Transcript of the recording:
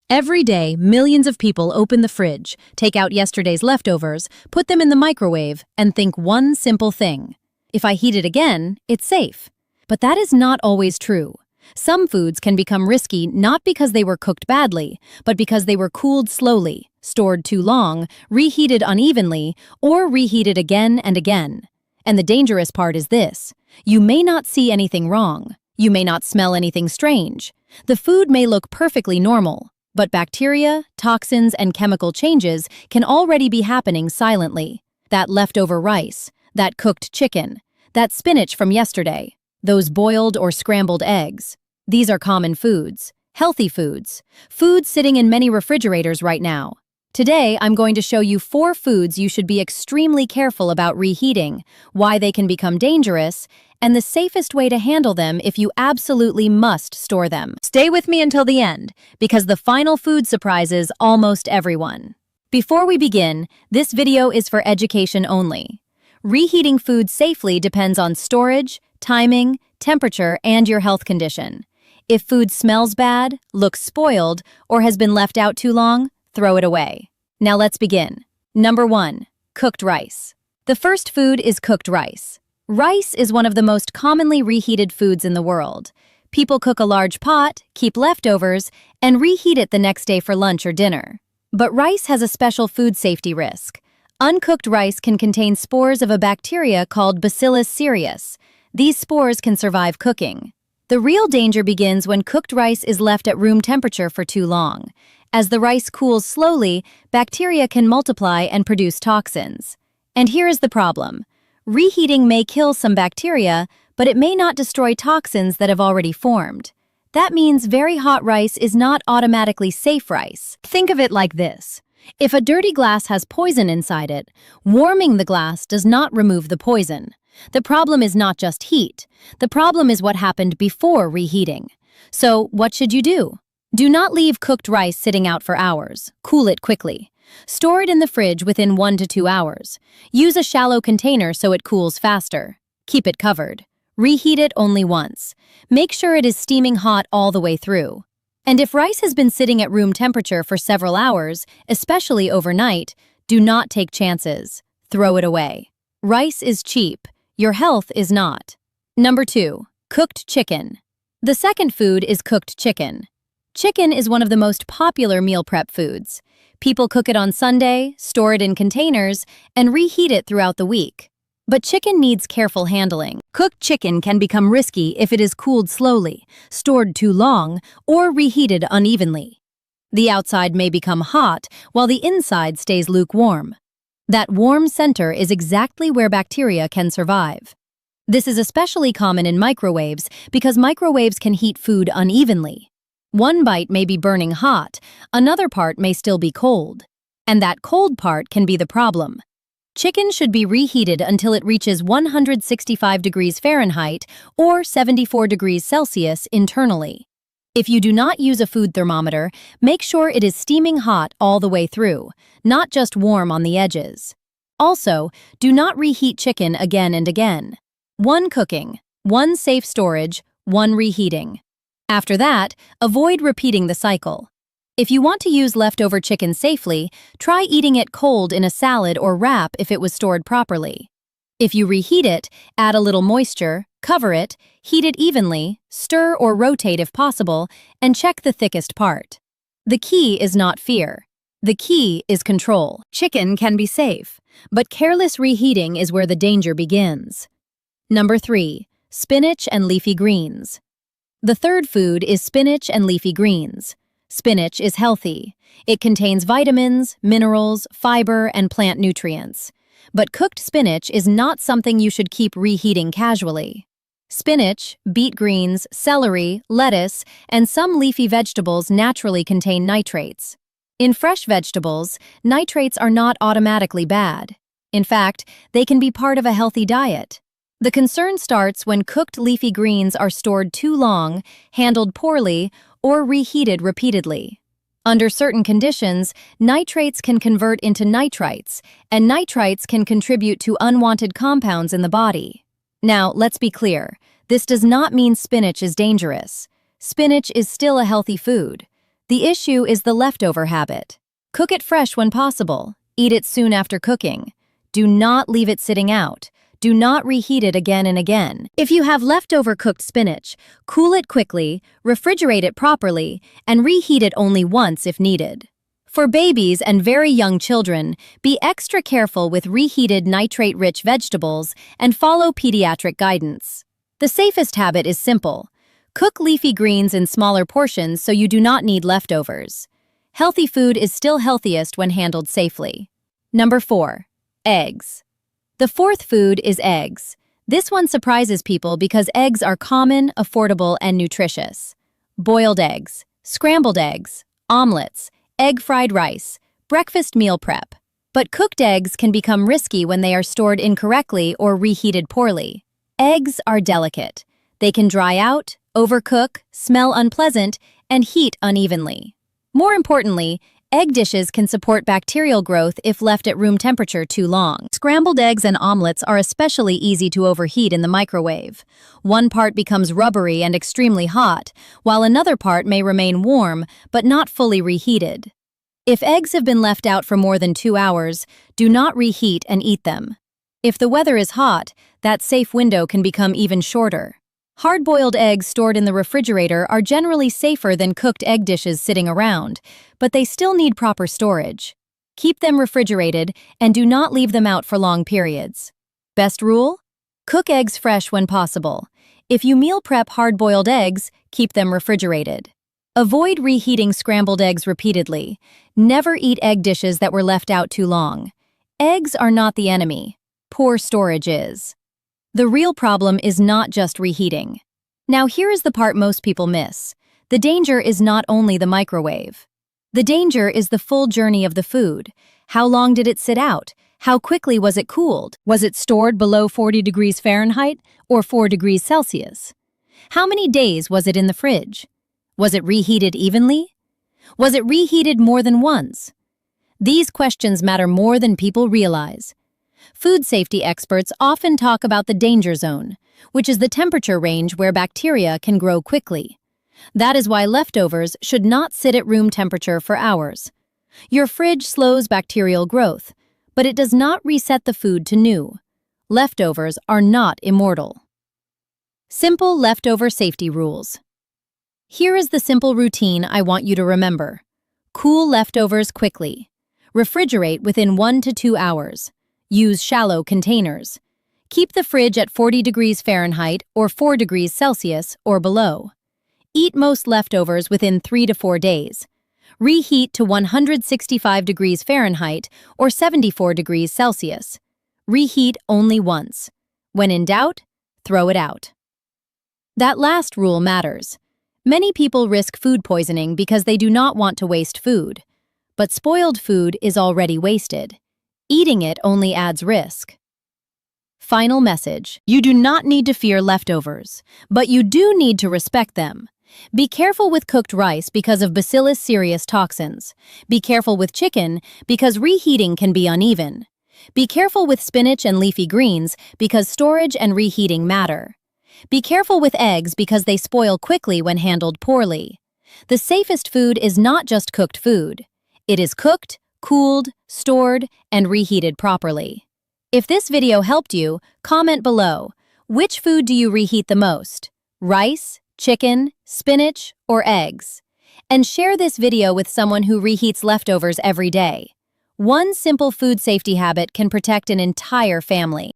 Every day, millions of people open the fridge, take out yesterday's leftovers, put them in the microwave, and think one simple thing. If I heat it again, it's safe. But that is not always true. Some foods can become risky not because they were cooked badly, but because they were cooled slowly, stored too long, reheated unevenly, or reheated again and again. And the dangerous part is this: you may not see anything wrong. You may not smell anything strange. The food may look perfectly normal. But bacteria, toxins, and chemical changes can already be happening silently. That leftover rice, that cooked chicken, that spinach from yesterday, those boiled or scrambled eggs. These are common foods, healthy foods, foods sitting in many refrigerators right now. Today, I'm going to show you 4 foods you should be extremely careful about reheating, why they can become dangerous, and the safest way to handle them if you absolutely must store them. Stay with me until the end, because the final food surprises almost everyone. Before we begin, this video is for education only. Reheating food safely depends on storage, timing, temperature, and your health condition. If food smells bad, looks spoiled, or has been left out too long, throw it away. Now let's begin. Number 1. Cooked rice. The first food is cooked rice. Rice is one of the most commonly reheated foods in the world. People cook a large pot, keep leftovers, and reheat it the next day for lunch or dinner. But rice has a special food safety risk. Uncooked rice can contain spores of a bacteria called Bacillus cereus. These spores can survive cooking. The real danger begins when cooked rice is left at room temperature for too long. As the rice cools slowly, bacteria can multiply and produce toxins. And here is the problem. Reheating may kill some bacteria, but it may not destroy toxins that have already formed. That means very hot rice is not automatically safe rice. Think of it like this. If a dirty glass has poison inside it, warming the glass does not remove the poison. The problem is not just heat. The problem is what happened before reheating. So, what should you do? Do not leave cooked rice sitting out for hours. Cool it quickly. Store it in the fridge within 1 to 2 hours. Use a shallow container so it cools faster. Keep it covered. Reheat it only once. Make sure it is steaming hot all the way through. And if rice has been sitting at room temperature for several hours, especially overnight, do not take chances. Throw it away. Rice is cheap. Your health is not. Number 2. Cooked chicken. The second food is cooked chicken. Chicken is one of the most popular meal prep foods. People cook it on Sunday, store it in containers, and reheat it throughout the week. But chicken needs careful handling. Cooked chicken can become risky if it is cooled slowly, stored too long, or reheated unevenly. The outside may become hot while the inside stays lukewarm. That warm center is exactly where bacteria can survive. This is especially common in microwaves because microwaves can heat food unevenly. One bite may be burning hot, another part may still be cold. And that cold part can be the problem. Chicken should be reheated until it reaches 165 degrees Fahrenheit or 74 degrees Celsius internally. If you do not use a food thermometer, make sure it is steaming hot all the way through, not just warm on the edges. Also, do not reheat chicken again and again. 1 cooking, 1 safe storage, 1 reheating. After that, avoid repeating the cycle. If you want to use leftover chicken safely, try eating it cold in a salad or wrap if it was stored properly. If you reheat it, add a little moisture, cover it, heat it evenly, stir or rotate if possible, and check the thickest part. The key is not fear. The key is control. Chicken can be safe, but careless reheating is where the danger begins. Number 3. Spinach and leafy greens. The third food is spinach and leafy greens. Spinach is healthy. It contains vitamins, minerals, fiber, and plant nutrients. But cooked spinach is not something you should keep reheating casually. Spinach, beet greens, celery, lettuce, and some leafy vegetables naturally contain nitrates. In fresh vegetables, nitrates are not automatically bad. In fact, they can be part of a healthy diet. The concern starts when cooked leafy greens are stored too long, handled poorly, or reheated repeatedly. Under certain conditions, nitrates can convert into nitrites, and nitrites can contribute to unwanted compounds in the body. Now, let's be clear. This does not mean spinach is dangerous. Spinach is still a healthy food. The issue is the leftover habit. Cook it fresh when possible. Eat it soon after cooking. Do not leave it sitting out. Do not reheat it again and again. If you have leftover cooked spinach, cool it quickly, refrigerate it properly, and reheat it only once if needed. For babies and very young children, be extra careful with reheated nitrate-rich vegetables and follow pediatric guidance. The safest habit is simple. Cook leafy greens in smaller portions so you do not need leftovers. Healthy food is still healthiest when handled safely. Number 4. Eggs. The fourth food is eggs. This one surprises people because eggs are common, affordable, and nutritious. Boiled eggs, scrambled eggs, omelets, egg-fried rice, breakfast meal prep. But cooked eggs can become risky when they are stored incorrectly or reheated poorly. Eggs are delicate. They can dry out, overcook, smell unpleasant, and heat unevenly. More importantly, egg dishes can support bacterial growth if left at room temperature too long. Scrambled eggs and omelets are especially easy to overheat in the microwave. One part becomes rubbery and extremely hot, while another part may remain warm but not fully reheated. If eggs have been left out for more than 2 hours, do not reheat and eat them. If the weather is hot, that safe window can become even shorter. Hard-boiled eggs stored in the refrigerator are generally safer than cooked egg dishes sitting around, but they still need proper storage. Keep them refrigerated and do not leave them out for long periods. Best rule? Cook eggs fresh when possible. If you meal prep hard-boiled eggs, keep them refrigerated. Avoid reheating scrambled eggs repeatedly. Never eat egg dishes that were left out too long. Eggs are not the enemy. Poor storage is. The real problem is not just reheating. Now here is the part most people miss. The danger is not only the microwave. The danger is the full journey of the food. How long did it sit out? How quickly was it cooled? Was it stored below 40 degrees Fahrenheit or 4 degrees Celsius? How many days was it in the fridge? Was it reheated evenly? Was it reheated more than once? These questions matter more than people realize. Food safety experts often talk about the danger zone, which is the temperature range where bacteria can grow quickly. That is why leftovers should not sit at room temperature for hours. Your fridge slows bacterial growth, but it does not reset the food to new. Leftovers are not immortal. Simple leftover safety rules. Here is the simple routine I want you to remember. Cool leftovers quickly. Refrigerate within 1 to 2 hours. Use shallow containers. Keep the fridge at 40 degrees Fahrenheit or 4 degrees Celsius or below. Eat most leftovers within 3 to 4 days. Reheat to 165 degrees Fahrenheit or 74 degrees Celsius. Reheat only once. When in doubt, throw it out. That last rule matters. Many people risk food poisoning because they do not want to waste food. But spoiled food is already wasted. Eating it only adds risk. Final message. You do not need to fear leftovers, but you do need to respect them. Be careful with cooked rice because of Bacillus cereus toxins. Be careful with chicken because reheating can be uneven. Be careful with spinach and leafy greens because storage and reheating matter. Be careful with eggs because they spoil quickly when handled poorly. The safest food is not just cooked food. It is cooked, cooled, stored, and reheated properly. If this video helped you, comment below. Which food do you reheat the most? Rice, chicken, spinach, or eggs? And share this video with someone who reheats leftovers every day. One simple food safety habit can protect an entire family.